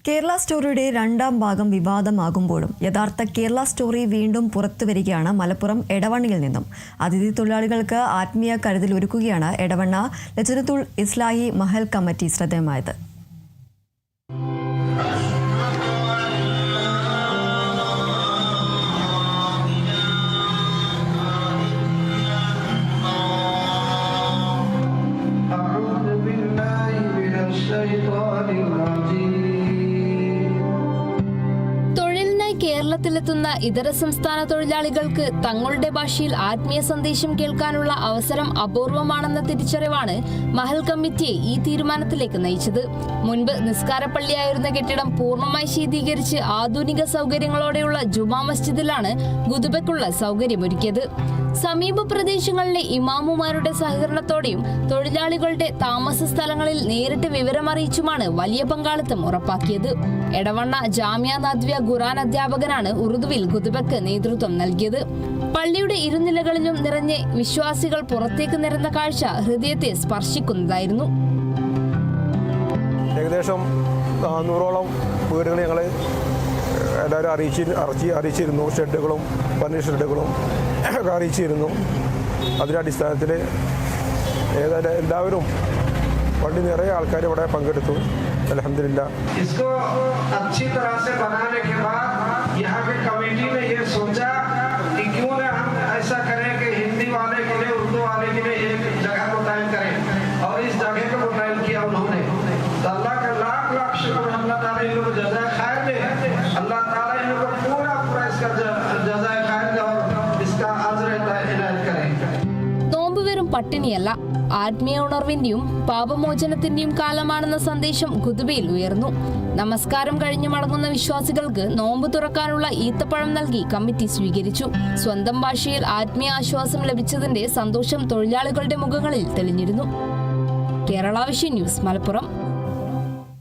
കേരള സ്റ്റോറിയുടെ രണ്ടാം ഭാഗം വിവാദമാകുമ്പോഴും യഥാർത്ഥ കേരള സ്റ്റോറി വീണ്ടും പുറത്തുവരികയാണ് മലപ്പുറം എടവണ്ണയിൽ നിന്നും. അതിഥി തൊഴിലാളികൾക്ക് ആത്മീയ കരുതൽ ഒരുക്കുകയാണ് എടവണ്ണ ലജ്നത്തുൽ ഇസ്ലാഹി മഹൽ കമ്മിറ്റി ശ്രദ്ധേയമായത്. കേരളത്തിലെത്തുന്ന ഇതര സംസ്ഥാന തൊഴിലാളികൾക്ക് തങ്ങളുടെ ഭാഷയിൽ ആത്മീയ സന്ദേശം കേൾക്കാനുള്ള അവസരം അപൂർവമാണെന്ന തിരിച്ചറിവാണ് മഹൽ കമ്മിറ്റിയെ ഈ തീരുമാനത്തിലേക്ക് നയിച്ചത്. മുൻപ് നിസ്കാരപ്പള്ളിയായിരുന്ന കെട്ടിടം പൂർണ്ണമായി ശീതീകരിച്ച് ആധുനിക സൗകര്യങ്ങളോടെയുള്ള ജുമാ മസ്ജിദിലാണ് ഖുതുബയ്ക്കുള്ള സൗകര്യമൊരുക്കിയത്. സമീപ പ്രദേശങ്ങളിലെ ഇമാമുമാരുടെ സഹകരണത്തോടെയും തൊഴിലാളികളുടെ താമസ സ്ഥലങ്ങളിൽ നേരിട്ട് വിവരമറിയിച്ചുമാണ് വലിയ പങ്കാളിത്തം ഉറപ്പാക്കിയത്. എടവണ്ണ ജാമിയ നദ്വിയ ഖുർആൻ അധ്യാപകനാണ് ഉറുദുവിൽ ഖുതുബയ്ക്ക് നേതൃത്വം നൽകിയത്. പള്ളിയുടെ ഇരുനിലകളിലും നിറഞ്ഞ് വിശ്വാസികൾ പുറത്തേക്ക് നിരന്ന കാഴ്ച ഹൃദയത്തെ സ്പർശിക്കുന്നതായിരുന്നു. ഏകദേശം 400ഓളം വീടുകൾ ഞങ്ങൾ എല്ലാവരും അറിയിച്ചിരുന്നു. ഷെഡുകളും ഫർണിച്ചർ ഷെഡുകളും അറിയിച്ചിരുന്നു. അതിൻ്റെ അടിസ്ഥാനത്തിൽ ഏതായാലും എല്ലാവരും പള്ളി നിറയെ ആൾക്കാർ ഇവിടെ പങ്കെടുത്തു. अल्हम्दुलिल्लाह इसको अच्छी तरह से बनाने के बाद यहाँ पे कमेटी ने ये सोचा कि क्यों ना हम ऐसा करें कि हिंदी वाले के लिए उर्दू वाले के लिए एक जगह मुतयन करें, और इस जगह को मुतयन किया उन्होंने. तो अल्लाह का लाख लाख शुक्र, अल्लाह ताला इन लोगों को जज़ाए खैर दे. अल्लाह ताला इन लोगों को पूरा इसका जज़ाए खैर दे और इसका अजर इनायत करें. നോമ്പ് വെറും പട്ടിണിയല്ല, ആത്മീയ ഉണർവിന്റെയും പാപമോചനത്തിന്റെയും കാലമാണെന്ന സന്ദേശം ഖുതുബയിൽ ഉയർന്നു. നമസ്കാരം കഴിഞ്ഞു മടങ്ങുന്ന വിശ്വാസികൾക്ക് നോമ്പ് തുറക്കാനുള്ള ഈത്തപ്പഴം നൽകി കമ്മിറ്റി സ്വീകരിച്ചു. സ്വന്തം ഭാഷയിൽ ആത്മീയ ആശ്വാസം ലഭിച്ചതിന്റെ സന്തോഷം തൊഴിലാളികളുടെ മുഖങ്ങളിൽ തെളിഞ്ഞിരുന്നു. Kerala vision news, Malappuram.